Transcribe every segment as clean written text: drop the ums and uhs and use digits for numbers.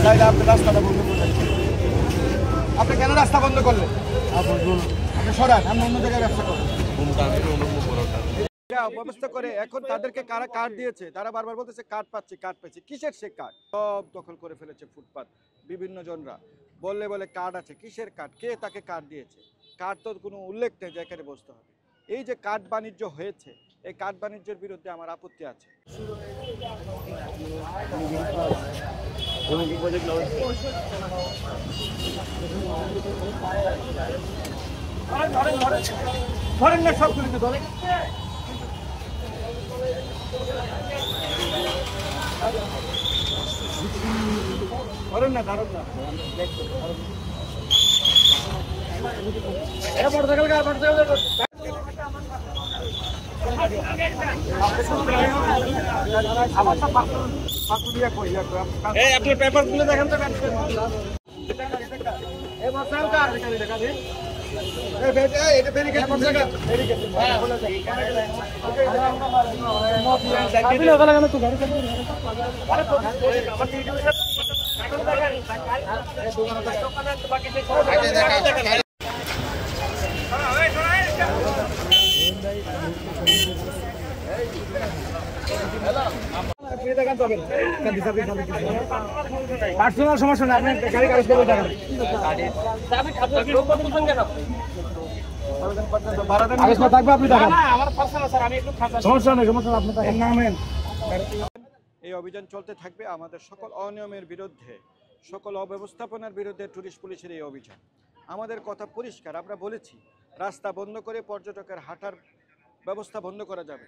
তাইলে আপনি রাস্তাটা বন্ধ করলেন, আপনি কেন রাস্তা বন্ধ করলেন? আপনি সরান, আপনি অন্য জায়গায় ব্যবসা করেন। ব্যবস্থা করে এখন তাদেরকে কারা কার্ড দিয়েছে, তারা বারবার বলতেছে কার্ড পাচ্ছি কার্ড পাচ্ছি। কিসের সে কার্ড? সব দখল করে ফেলেছে ফুটপাত বিভিন্ন জনরা। বললে বলে কার্ড আছে, কিসের কার্ড? কে তাকে কার্ড দিয়েছে? কার্ড তো কোনো উল্লেখ নেই যে এখানে বসতে হবে। এই যে কার্ড বাণিজ্য হয়েছে, এই কার্ড বাণিজ্যের বিরুদ্ধে আমার আপত্তি আছে। ধরেন না, সব কিছু ধরেন, ধরেন না, ধরেন না। আপনার পেপার গুলো দেখেন তো, পার্সোনাল সমস্যা না, আপনি গাড়ি কাগজ করে দেখান। এই অভিযান চলতে থাকবে আমাদের সকল অনিয়মের বিরুদ্ধে, সকল অব্যবস্থাপনার বিরুদ্ধে টুরিস্ট পুলিশের এই অভিযান। আমাদের কথা পরিষ্কার, আমরা বলেছি রাস্তা বন্ধ করে পর্যটকের হাঁটার ব্যবস্থা বন্ধ করা যাবে।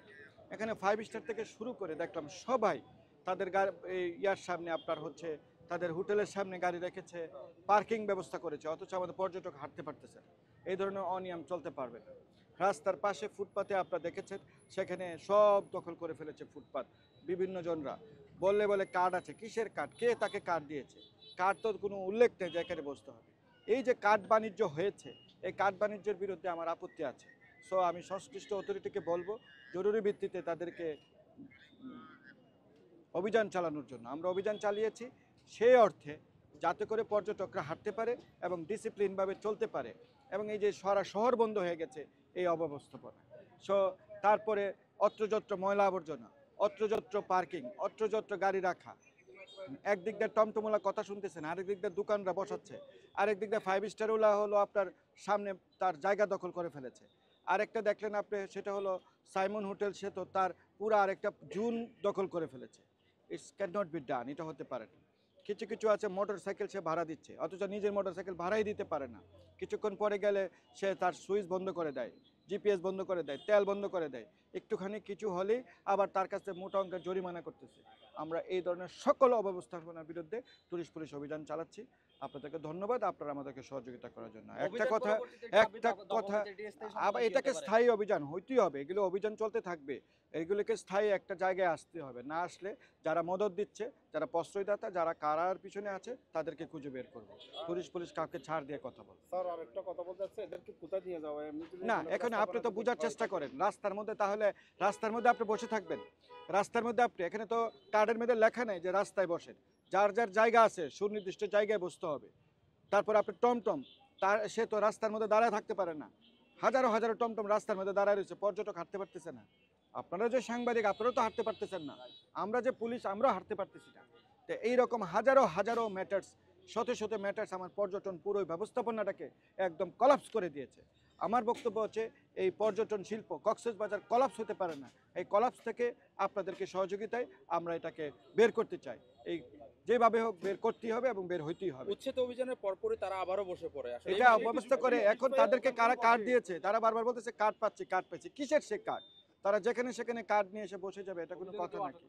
এখানে 5 স্টার থেকে শুরু করে দেখলাম সবাই তাদের ইয়ার সামনে আপনার হচ্ছে তাদের হোটেলের সামনে গাড়ি রেখেছে, পার্কিং ব্যবস্থা করেছে, অথচ আমাদের পর্যটক হাঁটতে পারতেছে। এই ধরনের অনিয়ম চলতে পারবে না। রাস্তার পাশে ফুটপাতে আপনারা দেখেছেন, সেখানে সব দখল করে ফেলেছে ফুটপাত বিভিন্ন জনরা। বললে বলে কার্ড আছে, কিসের কার্ড? কে তাকে কার্ড দিয়েছে? কার্ড তো কোনো উল্লেখ নেই যে এখানে বসতে হবে। এই যে কার্ড বাণিজ্য হয়েছে, এই কার্ড বাণিজ্যের বিরুদ্ধে আমার আপত্তি আছে। সো আমি সংশ্লিষ্ট অথরিটিকে বলবো জরুরি ভিত্তিতে তাদেরকে অভিযান চালানোর জন্য। আমরা অভিযান চালিয়েছি সেই অর্থে যাতে করে পর্যটকরা হাঁটতে পারে এবং ডিসিপ্লিনভাবে চলতে পারে, এবং এই যে সারা শহর বন্ধ হয়ে গেছে এই অব্যবস্থাপনা। সো তারপরে অত্রযত্র ময়লা আবর্জনা, অত্রযত্র পার্কিং, অত্রযত্র গাড়ি রাখা, একদিক দিয়ে টমটমওয়ালা কথা শুনতেছেন, আরেক দিক দিয়ে দোকানরা বসাচ্ছে, আরেক দিক দিয়ে 5 স্টারওয়ালা হলো আপনার সামনে তার জায়গা দখল করে ফেলেছে। আরেকটা দেখলেন আপনি, সেটা হলো সাইমন হোটেল, সে তো তার পুরো আরেকটা জুন দখল করে ফেলেছে। It's can not be done, এটা হতে পারে না। কিছু কিছু আছে মোটর সাইকেল সে ভাড়া দিচ্ছে, অথচ নিজের মোটর সাইকেল ভাড়াই দিতে পারে না। কিছুক্ষণ পরে গেলে সে তার সুইচ বন্ধ করে দেয়, জিপিএস বন্ধ করে দেয়, তেল বন্ধ করে দেয়, একটুখানি কিছু হলেই আবার তার কাছে মোটা অঙ্কের জরিমানা করতেছে। আমরা এই ধরনের সকল অব্যবস্থাপনার বিরুদ্ধে টুরিস্ট পুলিশ অভিযান চালাচ্ছি। আপনাদেরকে ধন্যবাদ আপনারা আমাদেরকে সহযোগিতা করার জন্য। একটা কথা আবার এটাকে স্থায়ী অভিযান হইতেই হবে, এগুলো অভিযান চলতে থাকবে, এগুলোকে স্থায়ী একটা জায়গায় আসতে হবে। না আসলে যারা মদত দিচ্ছে, যারা প্রশ্রয়দাতা, যারা কারার পিছনে আছে, তাদেরকে খুঁজে বের করবে। টুরিস্ট পুলিশ কাউকে ছাড় দিয়ে কথা বলে স্যার, আরেকটা কথা বলতে চাচ্ছি, এদেরকে কোথায় নিয়ে যাওয়া না। এখন আপনি তো বোঝার চেষ্টা করেন রাস্তার মধ্যে, তাহলে রাস্তার মধ্যে আপনি বসে থাকবেন? রাস্তার মধ্যে আপনি, এখানে তো কার্ডের মধ্যে লেখা নেই যে রাস্তায় বসেন। যার যার জায়গা আছে, সুনির্দিষ্ট জায়গায় বসতে হবে। তারপর আপনি টমটম, তার সে তো রাস্তার মধ্যে দাঁড়ায় থাকতে পারে না। হাজারো হাজারো টমটম রাস্তার মধ্যে দাঁড়ায় রয়েছে, পর্যটক হাঁটতে পারতেছে না। আপনারা যে সাংবাদিক, আপনারাও তো হাঁটতে পারতেছেন না। আমরা যে পুলিশ, আমরাও হাঁটতে পারতেছি না। তো এইরকম হাজারো হাজারো ম্যাটার্স, শত শত ম্যাটার্স আমার পর্যটন পুরো ব্যবস্থাপনাটাকে একদম কলাপস করে দিয়েছে। আমার বক্তব্য হচ্ছে এই পর্যটন শিল্প কক্সবাজার কলাপস হতে পারে না। এই কলাপস থেকে আপনাদেরকে সহযোগিতায় আমরা এটাকে বের করতে চাই। এই যেভাবে হোক বের করতেই হবে এবং বের হইতেই হবে। উচ্ছেদ অভিযানের পরপরই তারা আবারও বসে পড়ে। এটা ব্যবস্থা করে এখন তাদেরকে কারা কার্ড দিয়েছে, তারা বারবার বলতেছে কার্ড পাচ্ছি কার্ড পাচ্ছি। কিসের সে কার্ড? তারা যেখানে সেখানে কার্ড নিয়ে এসে বসে যাবে, এটা কোনো কথা নাকি?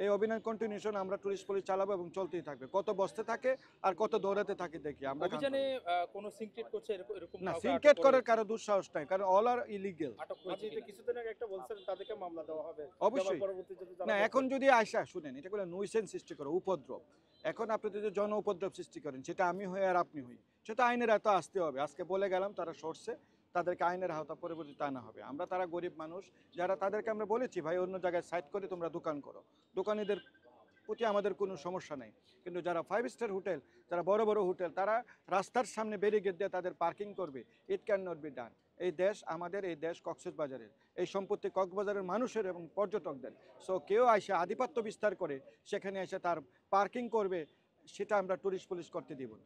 এই অভিযান কন্টিনিউশন আমরা টুরিস্ট পুলিশ চালাবো এবং চলতেই থাকবে। কত বসতে থাকে আর কত দৌড়াতে থাকে দেখি আমরা। অভিযানে কোন সিনক্রেট করছে এরকম না, সিনক্রেট করার কারো দুঃসাহস নাই, কারণ অল আর ইলিগাল। কিছুদিন আগে একটা বলছেন তাদেরকে মামলা দেওয়া হবে অবশ্যই। না, এখন যদি আয়সা শুনেন, এটা বলে নুইসেন্স সৃষ্টি করে, উপদ্রব। এখন আপনি যদি জন উপদ্রব সৃষ্টি করেন, সেটা আমি হই আর আপনি হই, সেটা আইনের আওতা আসতে হবে। আজকে বলে গেলাম, তারা সরছে, তাদেরকে আইনের আওতা পরবর্তীতে আনা হবে। আমরা তারা গরিব মানুষ যারা, তাদেরকে আমরা বলেছি ভাই অন্য জায়গায় সাইড করে তোমরা দোকান করো, দোকানিদের প্রতি আমাদের কোনো সমস্যা নেই, কিন্তু যারা 5 স্টার হোটেল, যারা বড় বড় হোটেল, তারা রাস্তার সামনে ব্যারিকেড দিয়ে তাদের পার্কিং করবে, it can not be done. এই দেশ আমাদের, এই দেশ কক্সবাজারের, এই সম্পত্তি কক্সবাজারের মানুষের এবং পর্যটকদের। সো কেউ এসে আধিপত্য বিস্তার করে সেখানে এসে তার পার্কিং করবে, সেটা আমরা টুরিস্ট পুলিশ করতে দিব না।